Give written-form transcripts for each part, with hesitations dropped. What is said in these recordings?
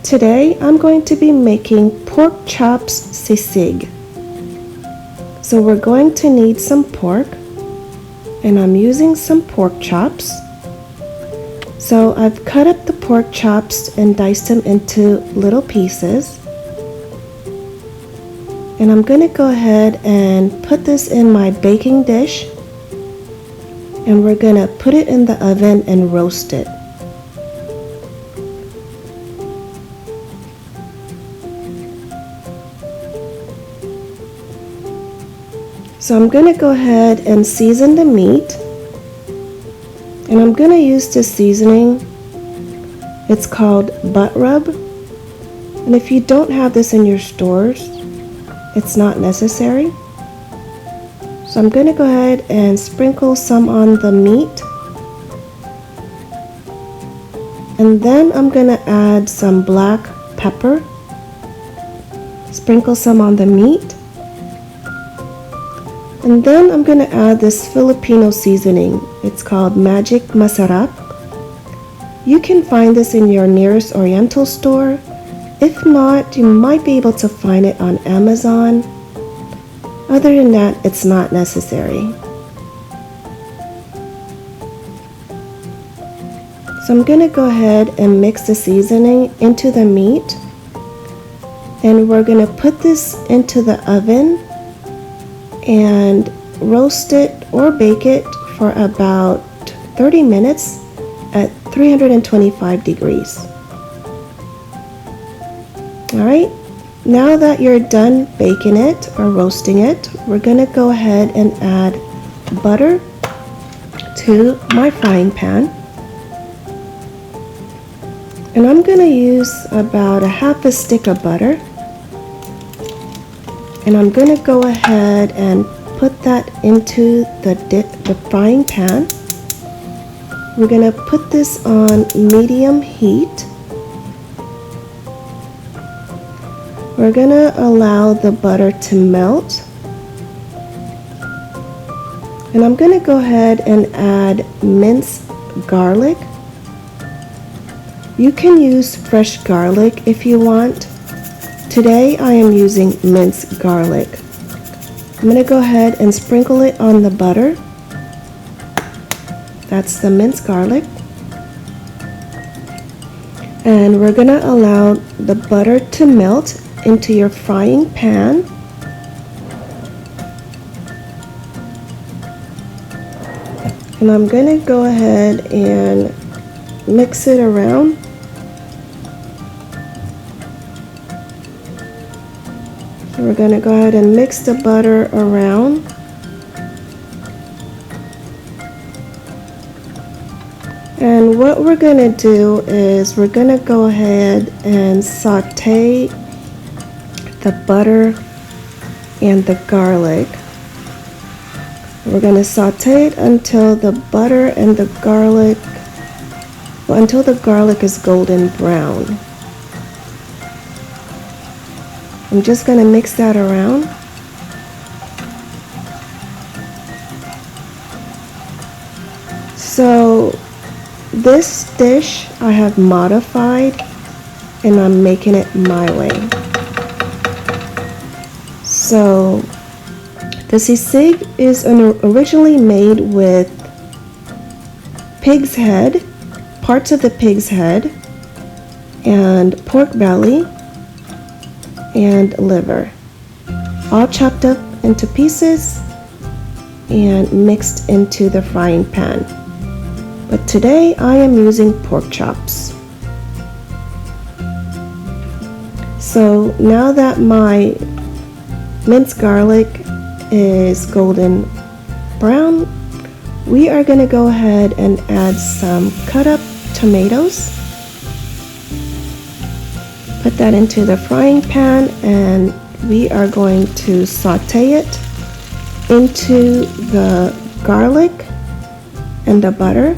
Today I'm going to be making pork chops sisig. So we're going to need some pork, and I'm using some pork chops. So I've cut up the pork chops and diced them into little pieces. And I'm going to go ahead and put this in my baking dish, and we're going to put it in the oven and roast it. So I'm going to go ahead and season the meat, and I'm going to use this seasoning. It's called butt rub, and if you don't have this in your stores, it's not necessary. So I'm going to go ahead and sprinkle some on the meat, and then I'm going to add some black pepper, sprinkle some on the meat. And then I'm going to add this Filipino seasoning. It's called Magic Masarap. You can find this in your nearest Oriental store. If not, you might be able to find it on Amazon. Other than that, it's not necessary. So I'm going to go ahead and mix the seasoning into the meat. And we're going to put this into the oven and roast it or bake it for about 30 minutes at 325 degrees. Alright, now that you're done baking it or roasting it, we're going to go ahead and add butter to my frying pan. And I'm going to use about a half a stick of butter. And I'm going to go ahead and put that into the frying pan. We're going to put this on medium heat. We're going to allow the butter to melt. And I'm going to go ahead and add minced garlic. You can use fresh garlic if you want. Today I am using minced garlic. I'm going to go ahead and sprinkle it on the butter. That's the minced garlic. And we're going to allow the butter to melt into your frying pan. And I'm going to go ahead and mix it around. We're going to go ahead and mix the butter around. And what we're going to do is we're going to go ahead and saute the butter and the garlic. We're going to saute it until the butter and the garlic, until the garlic is golden brown. I'm just going to mix that around. So this dish I have modified, and I'm making it my way. So the sisig is originally made with pig's head, parts of the pig's head, and pork belly, and liver, all chopped up into pieces and mixed into the frying pan. But today I am using pork chops. So now that my minced garlic is golden brown, we are going to go ahead and add some cut up tomatoes. Put that into the frying pan, and we are going to saute it into the garlic and the butter.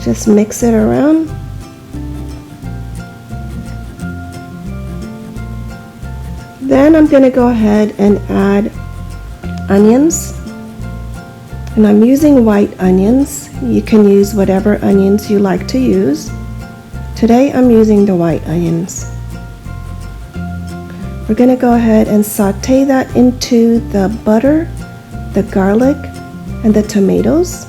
Just mix it around. Then I'm going to go ahead and add onions. And I'm using white onions. You can use whatever onions you like to use. Today I'm using the white onions. We're going to go ahead and saute that into the butter, the garlic, and the tomatoes.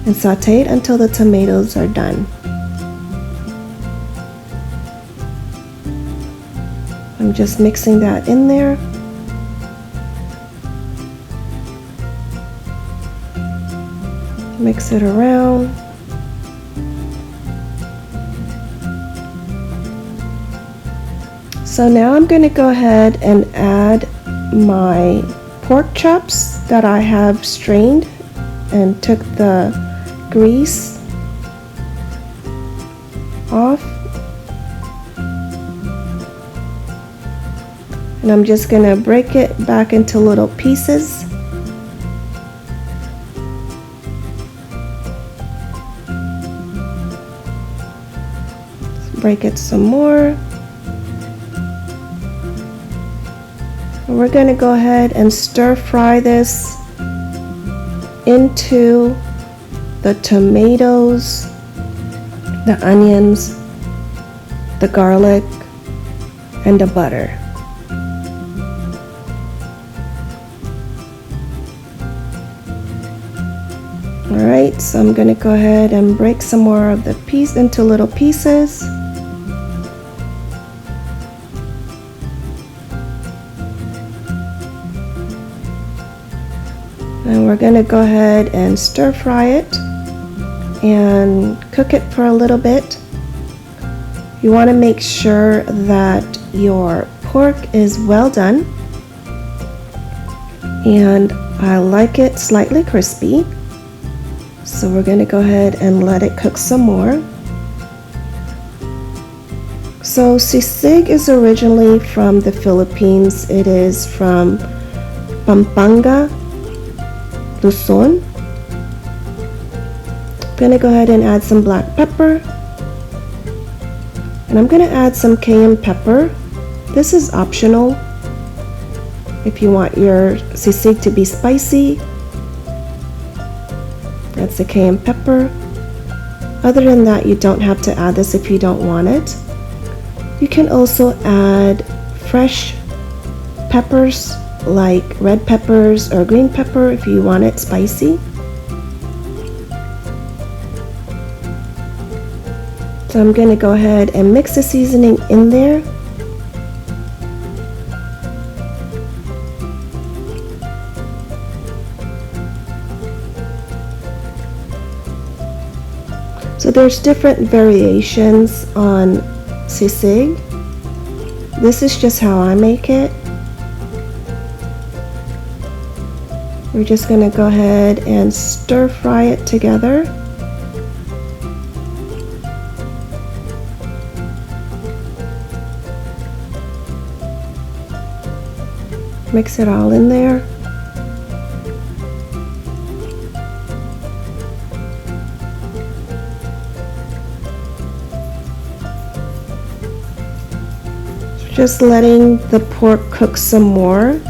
And saute it until the tomatoes are done. I'm just mixing that in there. Mix it around. So now I'm going to go ahead and add my pork chops that I have strained and took the grease off. And I'm just going to break it back into little pieces. Break it some more. And we're going to go ahead and stir fry this into the tomatoes, the onions, the garlic, and the butter. Alright, so I'm going to go ahead and break some more of the piece into little pieces. And we're going to go ahead and stir fry it and cook it for a little bit. You want to make sure that your pork is well done, and I like it slightly crispy. So we're going to go ahead and let it cook some more. So sisig is originally from the Philippines. It is from Pampanga, Luzon. I'm going to go ahead and add some black pepper. And I'm going to add some cayenne pepper. This is optional if you want your sisig to be spicy. That's the cayenne pepper. Other than that, you don't have to add this if you don't want it. You can also add fresh peppers like red peppers or green pepper if you want it spicy. So I'm going to go ahead and mix the seasoning in there. So there's different variations on sisig. This is just how I make it. We're just going to go ahead and stir fry it together. Mix it all in there. Just letting the pork cook some more.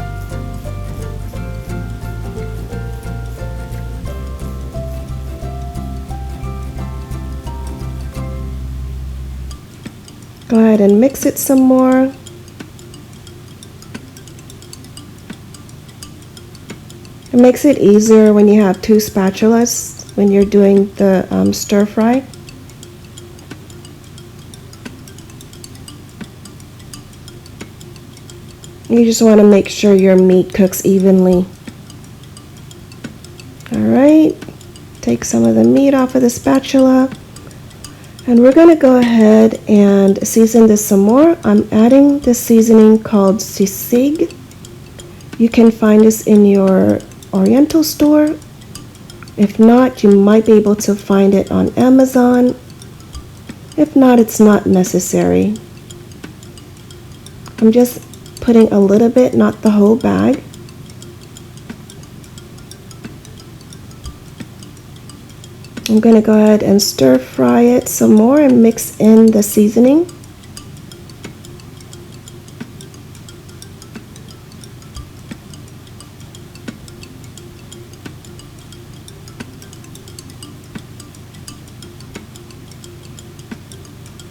Go ahead and mix it some more. It makes it easier when you have two spatulas when you're doing the stir fry. You just want to make sure your meat cooks evenly. Alright, take some of the meat off of the spatula. And we're going to go ahead and season this some more. I'm adding the seasoning called sisig. You can find this in your Oriental store. If not, you might be able to find it on Amazon. If not, it's not necessary. I'm just putting a little bit, not the whole bag. I'm going to go ahead and stir fry it some more and mix in the seasoning.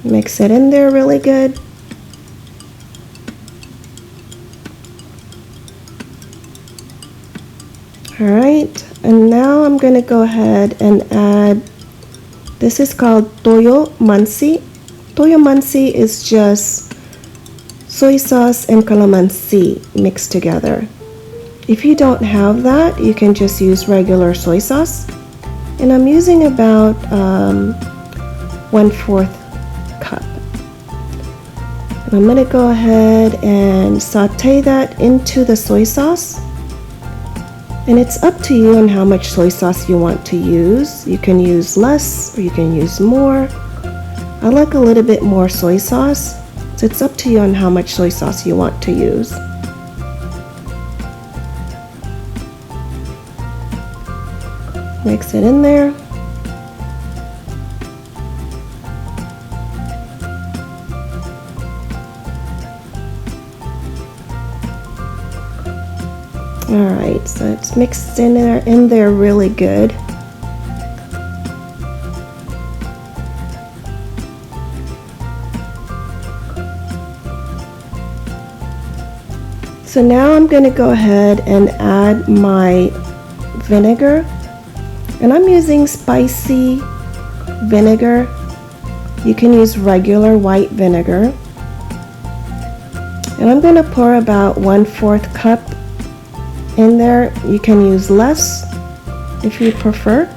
Mix it in there really good. Alright, and now I'm going to go ahead and add, this is called toyo-mansi. Toyo-mansi is just soy sauce and calamansi mixed together. If you don't have that, you can just use regular soy sauce. And I'm using about 1/4 cup. And I'm going to go ahead and saute that into the soy sauce. And it's up to you on how much soy sauce you want to use. You can use less or you can use more. I like a little bit more soy sauce, so it's up to you on how much soy sauce you want to use. Mix it in there. Alright, so it's mixed in there really good. So now I'm going to go ahead and add my vinegar. And I'm using spicy vinegar. You can use regular white vinegar. And I'm going to pour about 1/4 cup in there. You can use less if you prefer.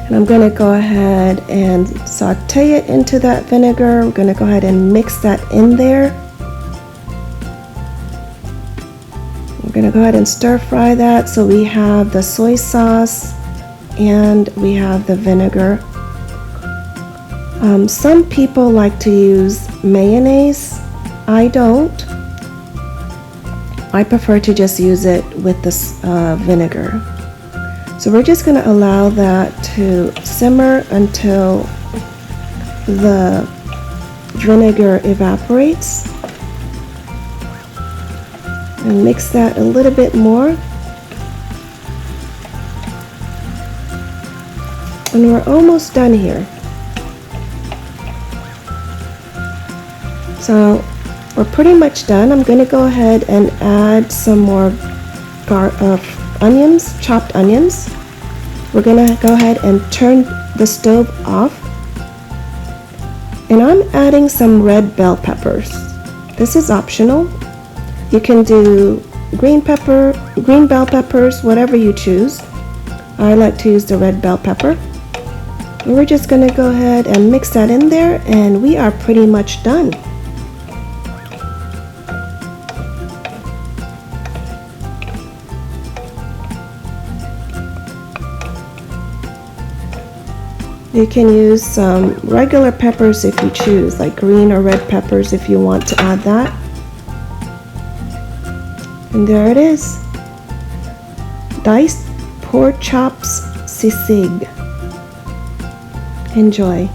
And I'm going to go ahead and saute it into that vinegar. We're going to go ahead and mix that in there. We're going to go ahead and stir fry that so we have the soy sauce and we have the vinegar. Some people like to use mayonnaise. I don't. I prefer to just use it with this vinegar. So we're just going to allow that to simmer until the vinegar evaporates. And mix that a little bit more. And we're almost done here. So we're pretty much done. I'm going to go ahead and add some more onions, chopped onions. We're going to go ahead and turn the stove off. And I'm adding some red bell peppers. This is optional. You can do green bell peppers, whatever you choose. I like to use the red bell pepper. And we're just going to go ahead and mix that in there, and we are pretty much done. You can use some regular peppers if you choose, like green or red peppers if you want to add that. And there it is. Diced pork chops sisig. Enjoy.